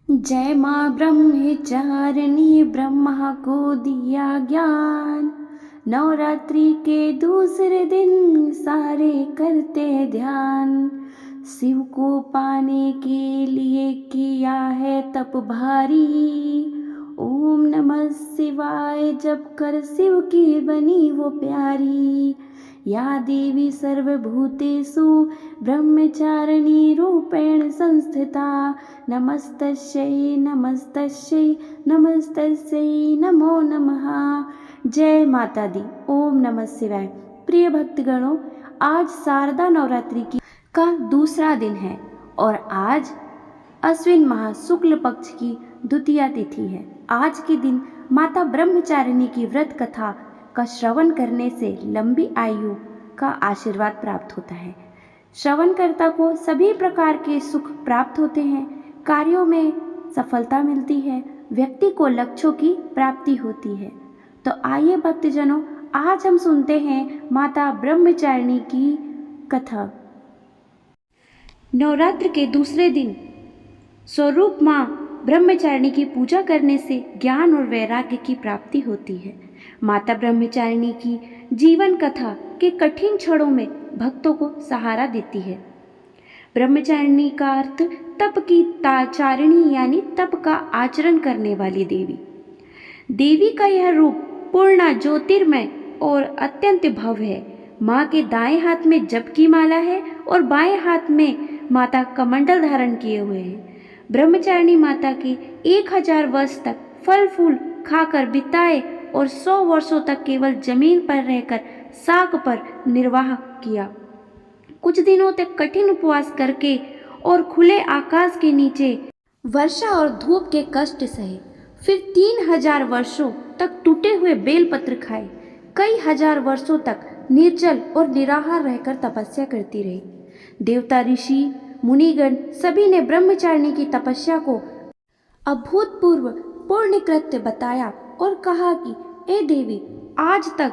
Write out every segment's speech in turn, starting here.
जय माँ ब्रह्मचारिणी, ब्रह्मा को दिया ज्ञान। नवरात्रि के दूसरे दिन सारे करते ध्यान। शिव को पाने के लिए किया है तप भारी। ओम नमः शिवाय जप कर शिव की बनी वो प्यारी। या देवी सर्वभूतेषु ब्रह्मचारिणी रूपेण संस्थिता। नमस्तस्यै नमस्तस्यै नमस्तस्यै नमो नमः। जय माता दी। ओम नमः शिवाय। प्रिय भक्तगणों, आज शारदा नवरात्रि का दूसरा दिन है और आज अश्विन माह शुक्ल पक्ष की द्वितीया तिथि है। आज के दिन माता ब्रह्मचारिणी की व्रत कथा का श्रवण करने से लंबी आयु का आशीर्वाद प्राप्त होता है। श्रवणकर्ता को सभी प्रकार के सुख प्राप्त होते हैं, कार्यों में सफलता मिलती है, व्यक्ति को लक्ष्यों की प्राप्ति होती है। तो आइए भक्तजनों, आज हम सुनते हैं माता ब्रह्मचारिणी की कथा। नवरात्र के दूसरे दिन स्वरूप माँ ब्रह्मचारिणी की पूजा करने से ज्ञान और वैराग्य की प्राप्ति होती है। माता ब्रह्मचारिणी की जीवन कथा के कठिन क्षणों में भक्तों को सहारा देती है। ब्रह्मचारिणी का अर्थ तप की चारिणी यानी तप का आचरण करने वाली देवी। देवी का यह रूप पूर्ण ज्योतिर्मय और अत्यंत भव्य है। माँ के दाएं हाथ में जप की माला है और बाएं हाथ में माता कमंडल धारण किए हुए हैं। ब्रह्मचारिणी माता के 1000 वर्ष तक फल फूल खाकर बिताए और 100 वर्षों तक केवल जमीन पर रहकर साग पर निर्वाह किया। कुछ दिनों तक कठिन उपवास करके और खुले आकाश के नीचे वर्षा और धूप के कष्ट सहे। फिर 3000 वर्षों तक टूटे हुए बेलपत्र खाए। कई हजार वर्षों तक निर्जल और निराहार रहकर तपस्या करती रही। देवता, ऋषि, मुनिगण सभी ने ब्रह्मचारिणी की तपस्या को अभूतपूर्व पुण्य कृत्य बताया और कहा कि ए देवी, आज तक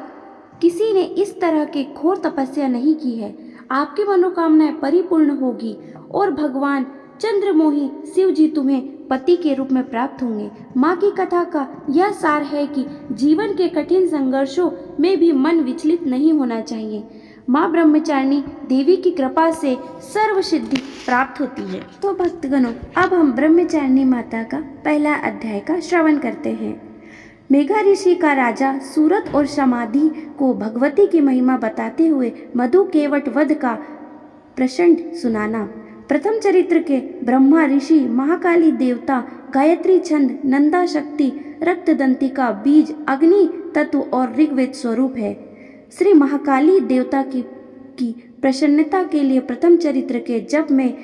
किसी ने इस तरह के घोर तपस्या नहीं की है। आपकी मनोकामनाएं परिपूर्ण होगी और भगवान चंद्रमोही शिव जी तुम्हें पति के रूप में प्राप्त होंगे। माँ की कथा का यह सार है कि जीवन के कठिन संघर्षों में भी मन विचलित नहीं होना चाहिए। माँ ब्रह्मचारिणी देवी की कृपा से सर्व सिद्धि प्राप्त होती है। तो भक्तगणों, अब हम ब्रह्मचारिणी माता का पहला अध्याय का श्रवण करते हैं। मेघा ऋषि का राजा सूरत और समाधि को भगवती की महिमा बताते हुए मधु केवट वध का प्रसंग सुनाना। प्रथम चरित्र के ब्रह्मा ऋषि, महाकाली देवता, गायत्री छंद, नंदा शक्ति, रक्तदंतिका बीज, अग्नि तत्व और ऋग्वेद स्वरूप है। श्री महाकाली देवता की प्रसन्नता के लिए प्रथम चरित्र के जप में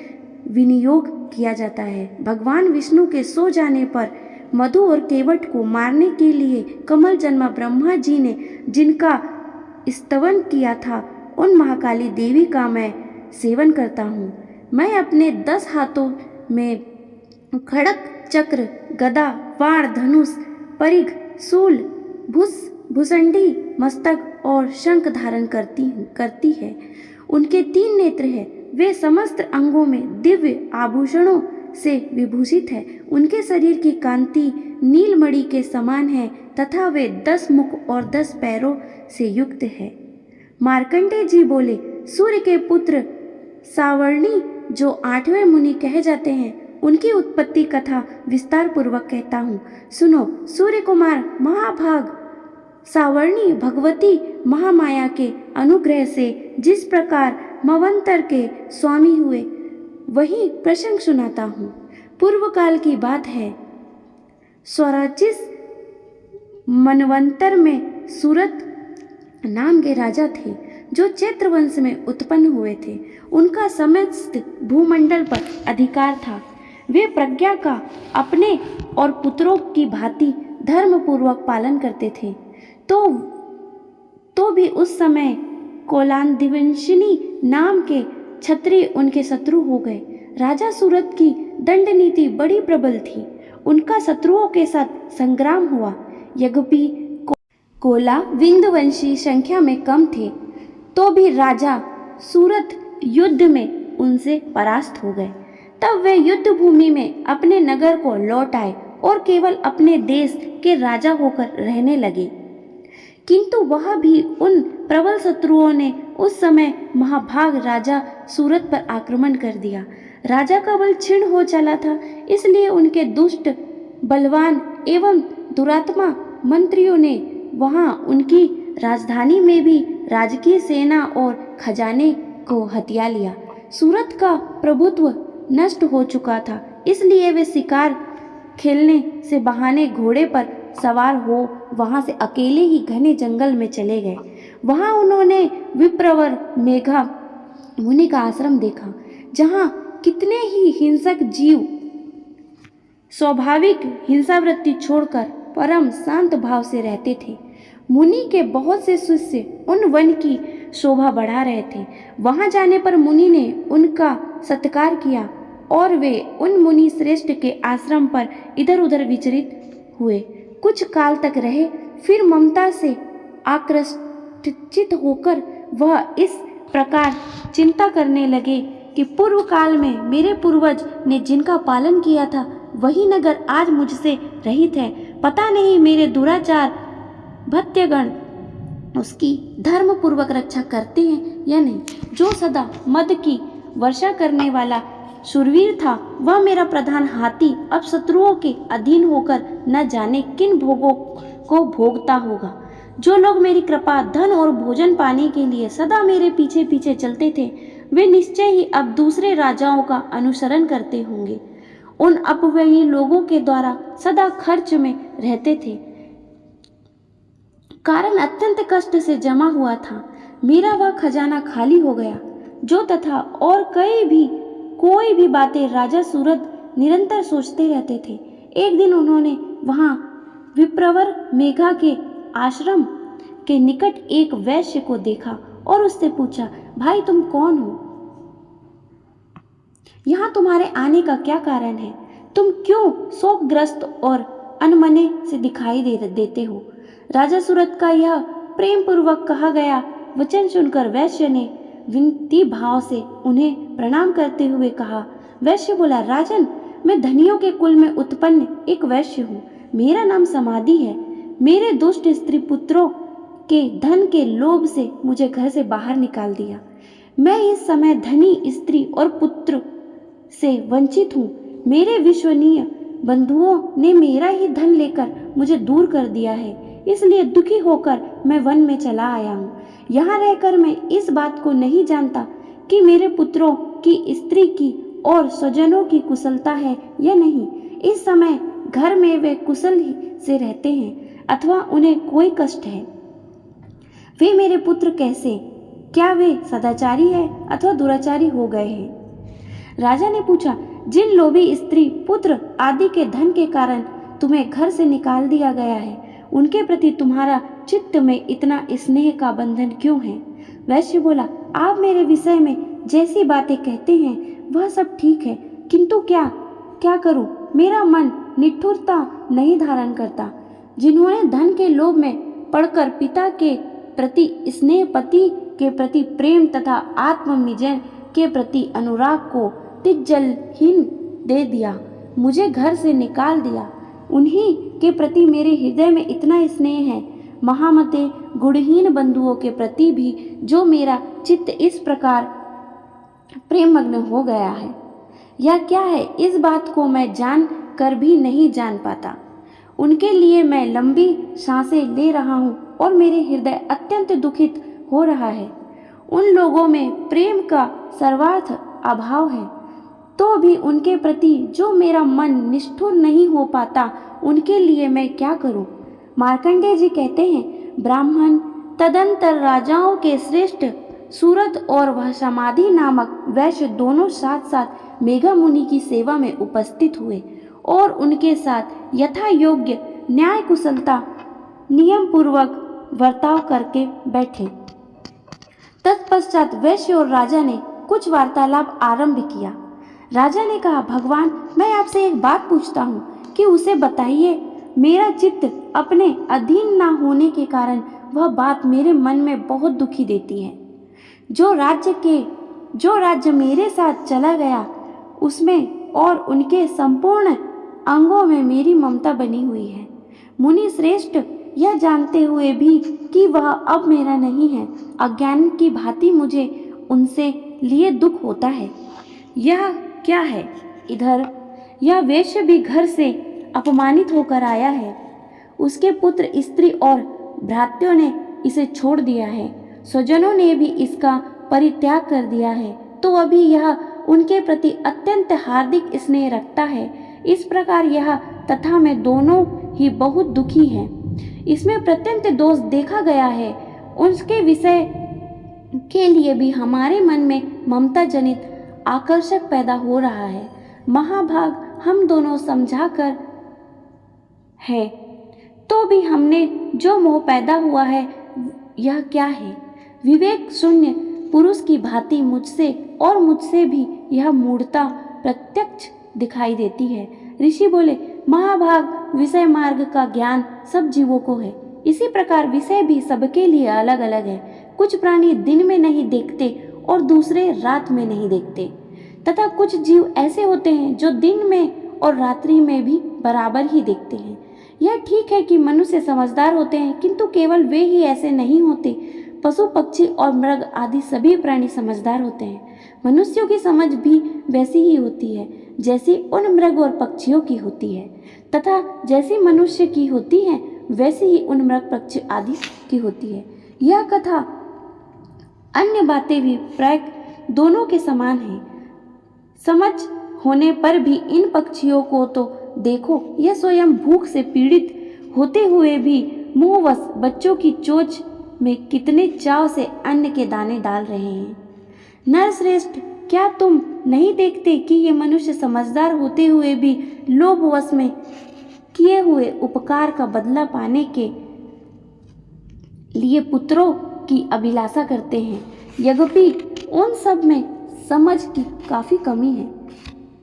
विनियोग किया जाता है। भगवान विष्णु के सो जाने पर मधु और केवट को मारने के लिए कमल जन्मा ब्रह्मा जी ने जिनका स्तवन किया था, उन महाकाली देवी का मैं सेवन करता हूँ। मैं अपने 10 हाथों में खड़ग, चक्र, गदा, वाण, धनुष, परिघ, शूल, भुसंडी, मस्तक और शंख धारण करती है। उनके 3 नेत्र हैं। वे समस्त अंगों में दिव्य आभूषणों से विभूषित है। उनके शरीर की कांति नीलमणि के समान है तथा वे 10 मुख और 10 पैरों से युक्त है। मार्कंडेय जी बोले, सूर्य के पुत्र सावर्णी जो 8वें मुनि कहे जाते हैं, उनकी उत्पत्ति कथा विस्तार पूर्वक कहता हूँ। सुनो। सूर्य कुमार महाभाग सावर्णी भगवती महामाया के अनुग्रह से जिस प्रकार मवंतर के स्वामी हुए, वही प्रसंग सुनाता हूँ। पूर्व काल की बात है। स्वराजिस मनवंतर में सूरत नाम के राजा थे जो चैत्र वंश में उत्पन्न हुए थे। उनका समस्त भूमंडल पर अधिकार था। वे प्रज्ञा का अपने और पुत्रों की भांति धर्म पूर्वक पालन करते थे। तो भी उस समय कोलादिवंशिनी नाम के क्षत्रिय उनके शत्रु हो गए। राजा सूरत की दंड नीति बड़ी प्रबल थी। उनका शत्रुओं के साथ संग्राम हुआ। यद्यपि कोला विंध्यवंशी संख्या में कम थे, तो भी राजा सूरत युद्ध में उनसे परास्त हो गए। तब वे युद्ध भूमि में अपने नगर को लौट आए और केवल अपने देश के राजा होकर रहने लगे। किंतु वह भी उन प्रबल शत्रुओं ने उस समय महाभाग राजा सूरत पर आक्रमण कर दिया। राजा का बल क्षीण हो चला था, इसलिए उनके दुष्ट, बलवान एवं दुरात्मा मंत्रियों ने वहां उनकी राजधानी में भी राजकीय सेना और खजाने को हथिया लिया। सूरत का प्रभुत्व नष्ट हो चुका था, इसलिए वे शिकार खेलने से बहाने घोड़े पर सवार हो वहां से अकेले ही घने जंगल में चले गए। वहां उन्होंने विप्रवर मेघा मुनि का आश्रम देखा, जहां कितने ही हिंसक जीव स्वाभाविक हिंसावृत्ति छोड़कर परम शांत भाव से रहते थे। मुनि के बहुत से शिष्य उन वन की शोभा बढ़ा रहे थे। वहां जाने पर मुनि ने उनका सत्कार किया और वे उन मुनि श्रेष्ठ के आश्रम पर इधर उधर विचरित हुए। कुछ काल तक रहे, फिर ममता से आकृष्ट होकर वह इस प्रकार चिंता करने लगे कि पूर्व काल में मेरे पूर्वज ने जिनका पालन किया था वही नगर आज मुझसे रहित है। पता नहीं मेरे दुराचार भृत्यगण उसकी धर्म पूर्वक रक्षा करते हैं या नहीं। जो सदा मद की वर्षा करने वाला शूरवीर था, वह मेरा प्रधान हाथी अब शत्रुओं के अधीन होकर न जाने किन भोगों को भोगता होगा। जो लोग मेरी कृपा, धन और भोजन पाने के लिए सदा मेरे पीछे पीछे चलते थे, वे निश्चय ही अब दूसरे राजाओं का अनुसरण करते होंगे। उन अपव्ययी लोगों के द्वारा सदा खर्च में रहते थे, कारण अत्यंत कष्ट से जमा हुआ था। मेरा वह खजाना खाली हो गया। जो तथा और कोई भी बातें राजा सूरत निरंतर सोचते रहते थे। एक दिन उन्होंने वहां विप्रवर मेघा के आश्रम के निकट एक वैश्य को देखा और उससे पूछा, भाई तुम कौन हो? यहाँ तुम्हारे आने का क्या कारण है? तुम क्यों शोकग्रस्त और अनमने से दिखाई देते हो? राजा सूरत का यह प्रेम पूर्वक कहा गया वचन सुनकर वैश्य ने विनती भाव से उन्हें प्रणाम करते हुए कहा। वैश्य बोला, राजन, मैं धनियों के कुल में उत्पन्न एक वैश्य हूँ। मेरा नाम समाधि है। मेरे दुष्ट स्त्री पुत्रों के धन के लोभ से मुझे घर से बाहर निकाल दिया। मैं इस समय धनी स्त्री और पुत्र से वंचित हूँ। मेरे विश्वनीय बंधुओं ने मेरा ही धन लेकर मुझे दूर कर दिया है, इसलिए दुखी होकर मैं वन में चला आया हूँ। यहाँ रहकर मैं इस बात को नहीं जानता कि मेरे पुत्रों की, स्त्री की और स्वजनों की कुशलता है या नहीं। इस समय घर में वे कुशल ही से रहते हैं अथवा उन्हें कोई कष्ट है। वे मेरे पुत्र कैसे, क्या वे सदाचारी है अथवा दुराचारी हो गए हैं? राजा ने पूछा, जिन लोभी स्त्री, पुत्र आदि के धन के कारण तुम्हें घर से निकाल दिया गया है, उनके प्रति तुम्हारा चित्त में इतना स्नेह का बंधन क्यों है? वैश्य बोला, आप मेरे विषय में जैसी बातें कहते हैं वह सब ठीक है, किंतु क्या करूं? मेरा मन निठुरता नहीं धारण करता। जिन्होंने धन के लोभ में पड़कर पिता के प्रति स्नेह, पति के प्रति प्रेम तथा आत्मनिजन के प्रति अनुराग को तिज्जलहीन दे दिया, मुझे घर से निकाल दिया, उन्हीं के प्रति मेरे हृदय में इतना स्नेह है। महामते गुणहीन बंधुओं के प्रति भी जो मेरा चित्त इस प्रकार प्रेममग्न हो गया है, यह क्या है, इस बात को मैं जान कर भी नहीं जान पाता। उनके लिए मैं लंबी सांसें ले रहा हूँ और मेरे हृदय अत्यंत दुखित हो रहा है। उन लोगों में प्रेम का सर्वार्थ अभाव है, तो भी उनके प्रति जो मेरा मन निष्ठुर नहीं हो पाता, उनके लिए मैं क्या करूं? मार्कंडेय जी कहते हैं, ब्राह्मण तदंतर राजाओं के श्रेष्ठ सूरत और वह समाधि नामक वैश्य दोनों साथ साथ मेघा मुनि की सेवा में उपस्थित हुए और उनके साथ यथा योग्य न्याय कुशलता नियम पूर्वक वर्ताव करके बैठे। तत्पश्चात वैश्य और राजा ने कुछ वार्तालाप आरंभ किया। राजा ने कहा, भगवान, मैं आपसे एक बात पूछता हूँ कि उसे बताइए। मेरा चित्त अपने अधीन ना होने के कारण वह बात मेरे मन में बहुत दुखी देती है। जो राज्य मेरे साथ चला गया, उसमें और उनके संपूर्ण अंगों में मेरी ममता बनी हुई है। मुनि श्रेष्ठ, यह जानते हुए भी कि वह अब मेरा नहीं है, अज्ञान की भांति मुझे उनसे लिए दुख होता है। यह क्या है? इधर यह वेश्य भी घर से अपमानित होकर आया है। उसके पुत्र, स्त्री और भ्रातृयों ने इसे छोड़ दिया है। स्वजनों ने भी इसका परित्याग कर दिया है, तो अभी यह उनके प्रति अत्यंत हार्दिक स्नेह रखता है। इस प्रकार यह तथा मैं दोनों ही बहुत दुखी हैं। इसमें प्रत्यंत दोष देखा गया है। उसके विषय के लिए भी हमारे मन में ममता जनित आकर्षक पैदा हो रहा है। महाभाग, हम दोनों समझा कर है तो भी हमने जो मोह पैदा हुआ है यह क्या है? विवेक शून्य पुरुष की भांति मुझसे और मुझसे भी यह मूढ़ता प्रत्यक्ष दिखाई देती है। ऋषि बोले, महाभाग, विषय मार्ग का ज्ञान सब जीवों को है। इसी प्रकार विषय भी सबके लिए अलग अलग है। कुछ प्राणी दिन में नहीं देखते और दूसरे रात में नहीं देखते, तथा कुछ जीव ऐसे होते हैं जो दिन में और रात्रि में भी बराबर ही देखते हैं। यह ठीक है कि मनुष्य समझदार होते हैं, किंतु केवल वे ही ऐसे नहीं होते। पशु, पक्षी और मृग आदि सभी प्राणी समझदार होते हैं। मनुष्यों की समझ भी वैसी ही होती है जैसी उन मृग और पक्षियों की होती है, तथा जैसी मनुष्य की होती है वैसी ही उन मृग, पक्षी आदि की होती है। यह कथा अन्य बातें भी प्राय दोनों के समान है। समझ होने पर भी इन पक्षियों को तो देखो, यह स्वयं भूख से पीड़ित होते हुए भी मोहवश बच्चों की चोंच में कितने चाव से अन्न के दाने डाल रहे हैं। नरश्रेष्ठ, क्या तुम नहीं देखते कि ये मनुष्य समझदार होते हुए भी लोभवश में किए हुए उपकार का बदला पाने के लिए पुत्रों की अभिलाषा करते हैं? यद्यपि उन सब में समझ की काफी कमी है,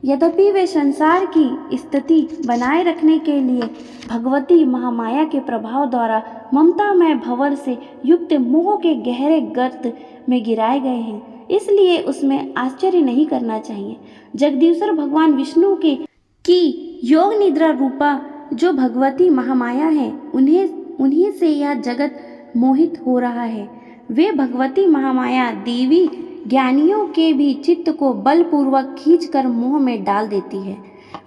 यद्यपि वे संसार की स्थिति बनाए रखने के लिए भगवती महामाया के प्रभाव द्वारा ममतामय भंवर से युक्त मोह के गहरे गर्त में गिराए गए हैं, इसलिए उसमें आश्चर्य नहीं करना चाहिए। जगदीश्वर भगवान विष्णु की योग निद्रा रूपा जो भगवती महामाया है, उन्हीं से यह जगत मोहित हो रहा है। वे भगवती महामाया देवी ज्ञानियों के भी चित्त को बलपूर्वक खींचकर मोह में डाल देती है।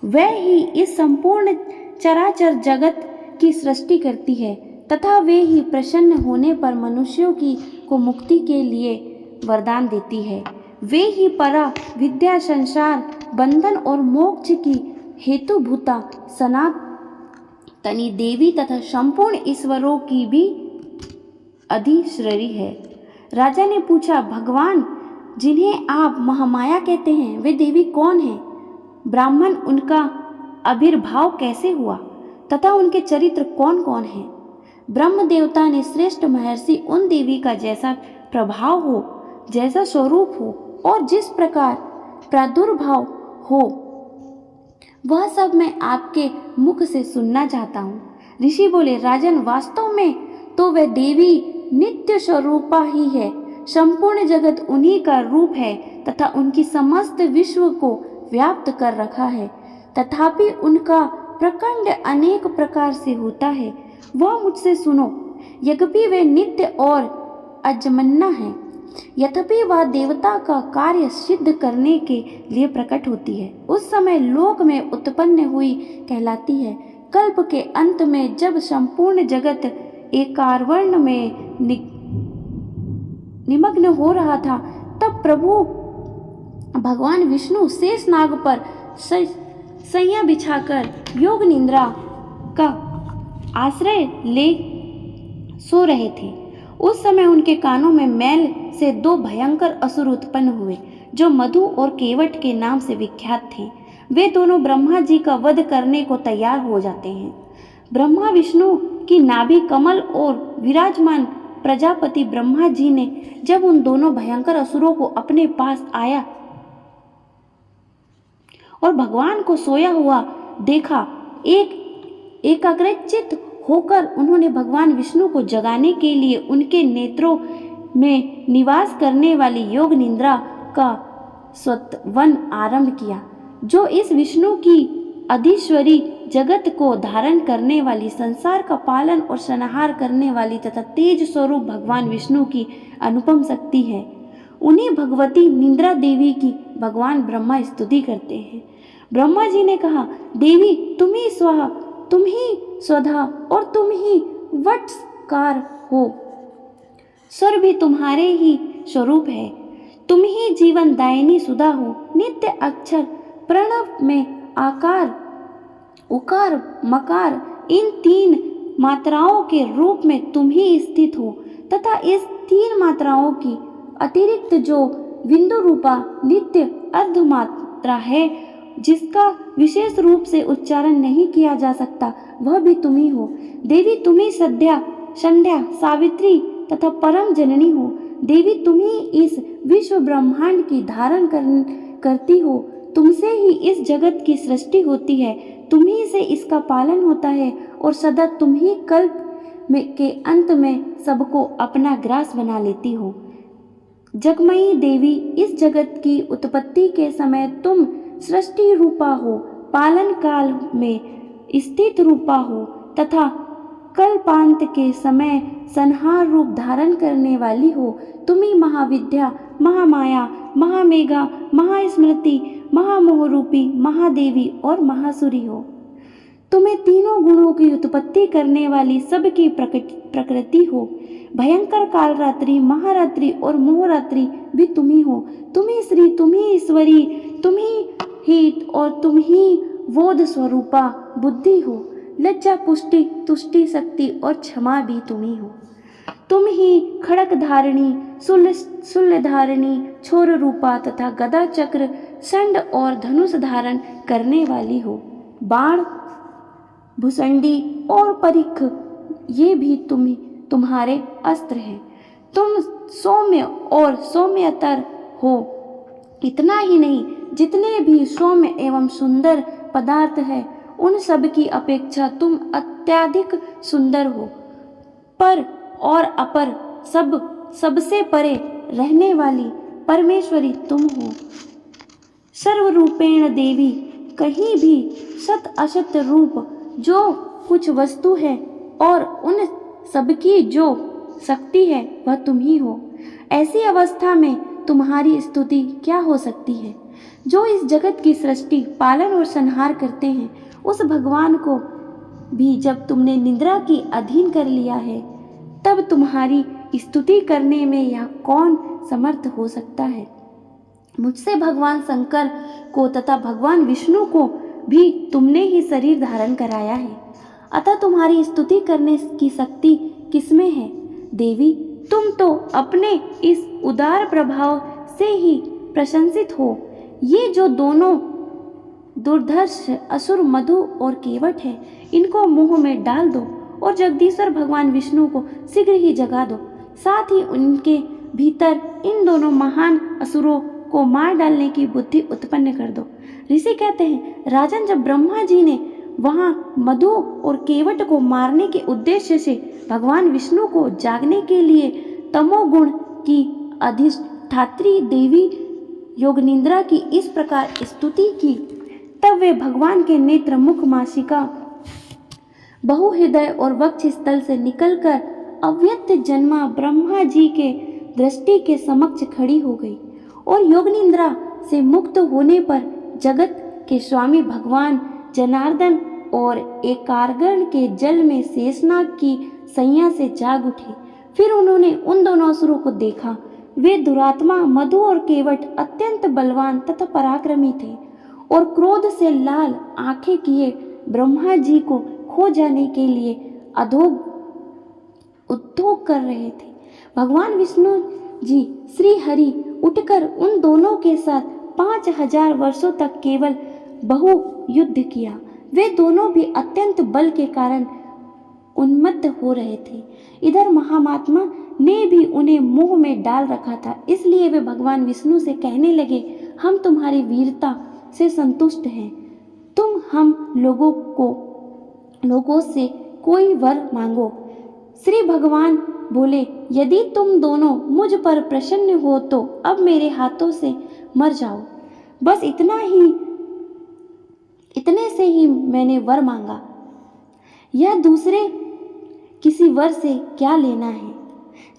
वह ही इस संपूर्ण चराचर जगत की सृष्टि करती है, तथा वे ही प्रसन्न होने पर मनुष्यों को मुक्ति के लिए वरदान देती है। वे ही परा विद्या, संसार बंधन और मोक्ष की हेतुभूता सनातनी देवी तथा संपूर्ण ईश्वरों की भी अधिश्वरी है। राजा ने पूछा, भगवान, जिन्हें आप महामाया कहते हैं, वे देवी कौन हैं? ब्राह्मण, उनका आविर्भाव कैसे हुआ तथा उनके चरित्र कौन कौन हैं? ब्रह्म देवता ने श्रेष्ठ महर्षि उन देवी का जैसा प्रभाव हो, जैसा स्वरूप हो और जिस प्रकार प्रादुर्भाव हो, वह सब मैं आपके मुख से सुनना चाहता हूँ। ऋषि बोले, राजन, वास्तव में तो वह देवी नित्य स्वरूपा ही है। संपूर्ण जगत उन्हीं का रूप है तथा उनकी समस्त विश्व को व्याप्त कर रखा है। तथापि उनका प्रकंड अनेक प्रकार से होता है। वह मुझसे सुनो, यद्यपि वे नित्य और अजमन्ना है, यद्यपि वह देवता का कार्य सिद्ध करने के लिए प्रकट होती है। उस समय लोक में उत्पन्न हुई कहलाती है। कल्प के अंत में जब संपूर्ण जगत एकावर्ण में निमग्न हो रहा था, तब प्रभु भगवान विष्णु शेष नाग पर सैया बिछाकर योग निद्रा का आश्रय ले सो रहे थे। उस समय उनके कानों में मैल से दो भयंकर असुर उत्पन्न हुए, जो मधु और केवट के नाम से विख्यात थे। वे दोनों ब्रह्मा जी का वध करने को तैयार हो जाते हैं। ब्रह्मा विष्णु की नाभि कमल और विराजमान प्रजापति ब्रह्मा जी ने जब उन दोनों भयंकर असुरों को अपने पास आया और भगवान को सोया हुआ देखा, एकाग्रचित्त होकर उन्होंने भगवान विष्णु को जगाने के लिए उनके नेत्रों में निवास करने वाली योग निद्रा का स्वतवन आरंभ किया। जो इस विष्णु की अधीश्वरी जगत को धारण करने वाली, संसार का पालन और संहार करने वाली तथा तेज स्वरूप भगवान विष्णु की अनुपम शक्ति है, उन्हीं भगवती निद्रा देवी की भगवान ब्रह्मा स्तुति करते हैं। ब्रह्मा जी ने कहा, देवी तुम ही स्वाहा, तुम ही स्वधा और तुम ही वटकार हो। स्वर भी तुम्हारे ही स्वरूप है। तुम ही जीवन दायिनी सुधा हो। नित्य अक्षर प्रणव में आकार, उकार, मकार इन तीन मात्राओं के रूप में तुम ही स्थित हो तथा इस तीन मात्राओं की अतिरिक्त जो बिंदु रूपा नित्य अर्ध मात्रा है, जिसका विशेष रूप से उच्चारण नहीं किया जा सकता, वह भी तुम ही हो। देवी तुम ही संध्या, सावित्री तथा परम जननी हो। देवी तुम ही इस विश्व ब्रह्मांड की धारण करती हो। तुमसे ही इस जगत की सृष्टि होती है, तुम ही से इसका पालन होता है और सदा तुम ही कल्प के अंत में सबको अपना ग्रास बना लेती हो। जगमयी देवी, इस जगत की उत्पत्ति के समय तुम सृष्टि रूपा हो, पालन काल में स्थित रूपा हो तथा कल्पांत के समय संहार रूप धारण करने वाली हो। तुम ही महाविद्या, महामाया, महामेघा, महास्मृति, महामोहरूपी, महादेवी और महासुरी हो। तुम्हें तीनों गुणों की उत्पत्ति करने वाली सबकी प्रकृति हो। भयंकर कालरात्रि, महारात्रि और मोहरात्रि भी तुम ही हो। तुम ही श्री, तुम ही ईश्वरी, तुम ही हित और तुम ही बोध स्वरूपा बुद्धि हो। लज्जा, पुष्टि, तुष्टि, शक्ति और क्षमा भी तुम ही हो। तुम ही खड़क धारिणी, शूल धारिणी, छोर रूपा तथा गदा, चक्र, शंड और धनुष धारण करने वाली हो। बाण, भुसंडी और परिख ये भी तुम्हारे अस्त्र हैं। तुम सौम्य और सौम्यतर हो। इतना ही नहीं, जितने भी सौम्य एवं सुंदर पदार्थ है, उन सब की अपेक्षा तुम अत्यधिक सुंदर हो। पर और अपर सबसे परे रहने वाली परमेश्वरी तुम हो। सर्वरूपेण देवी, कहीं भी सत असत रूप जो कुछ वस्तु है और उन सबकी जो शक्ति है, वह तुम ही हो। ऐसी अवस्था में तुम्हारी स्तुति क्या हो सकती है? जो इस जगत की सृष्टि, पालन और संहार करते हैं, उस भगवान को भी जब तुमने निद्रा की अधीन कर लिया है, तब तुम्हारी स्तुति करने में यह कौन समर्थ हो सकता है? मुझसे भगवान शंकर को तथा भगवान विष्णु को भी तुमने ही शरीर धारण कराया है, अतः तुम्हारी स्तुति करने की शक्ति किसमें है? देवी, तुम तो अपने इस उदार प्रभाव से ही प्रशंसित हो। ये जो दोनों दुर्धर्ष असुर मधु और केवट है, इनको मुंह में डाल दो और जगदीश्वर भगवान विष्णु को शीघ्र ही जगा दो। साथ ही उनके भीतर इन दोनों महान असुरों को मार डालने की बुद्धि उत्पन्न कर दो। ऋषि कहते हैं, राजन, जब ब्रह्मा जी ने वहां मधु और केवट को मारने के उद्देश्य से भगवान विष्णु को जागने के लिए तमोगुण की अधिष्ठात्री देवी योगनिद्रा की इस प्रकार स्तुति की, तब वे भगवान के नेत्र, मुख, मासिका, बहुहृदय और वक्ष स्थल से निकलकर अव्यक्त जन्मा ब्रह्मा जी के दृष्टि के समक्ष खड़ी हो गई और योगनिद्रा से मुक्त होने पर जगत के स्वामी भगवान जनार्दन और एकाग्रण के जल में शेषनाग की सैया से जाग उठे। फिर उन्होंने उन दोनों असुरों को देखा। वे दुरात्मा मधु और केवट अत्यंत बलवान तथा पराक्रमी थे और क्रोध से लाल आंखें किए ब्रह्मा जी को खो जाने के लिए उद्योग कर रहे थे। भगवान विष्णु जी श्री हरि उठकर उन दोनों के साथ 5000 वर्षों तक केवल बहु युद्ध किया। वे दोनों भी अत्यंत बल के कारण उन्मत्त हो रहे थे। इधर महामात्मा ने भी उन्हें मुंह में डाल रखा था, इसलिए वे भगवान विष्णु से कहने लगे, हम तुम्हारी वीरता से संतुष्ट हैं। तुम हम लोगों से कोई वर मांगो। श्री भगवान बोले, यदि तुम दोनों मुझ पर प्रसन्न हो तो अब मेरे हाथों से मर जाओ। बस इतना ही इतने से ही मैंने वर मांगा, यह दूसरे किसी वर से क्या लेना है।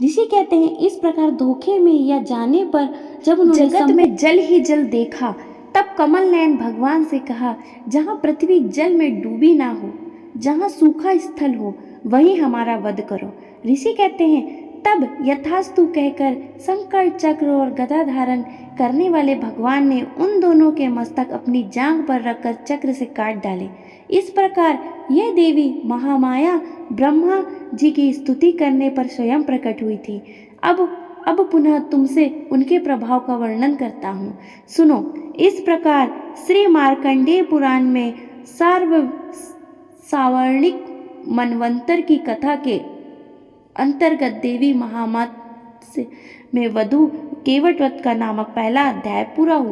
ऋषि कहते हैं इस प्रकार धोखे में या जाने पर जब उन्होंने जगत में जल ही जल देखा, तब कमल नयन भगवान से कहा, जहाँ पृथ्वी जल में डूबी ना हो, जहाँ सूखा स्थल हो, वहीं हमारा वध करो। ऋषि कहते हैं तब यथास्तु कहकर शंकर चक्र और गदा धारण करने वाले भगवान ने उन दोनों के मस्तक अपनी जांघ पर रखकर चक्र से काट डाले। इस प्रकार यह देवी महामाया ब्रह्मा जी की स्तुति करने पर स्वयं प्रकट हुई थी। अब पुनः तुमसे उनके प्रभाव का वर्णन करता हूँ, सुनो। इस प्रकार श्री मार्कंडेय पुराण में सावर्णिक मनवंतर की कथा के अंतर्गत देवी महामाया में वधु केवटवध का नामक पहला अध्याय पूरा हुआ।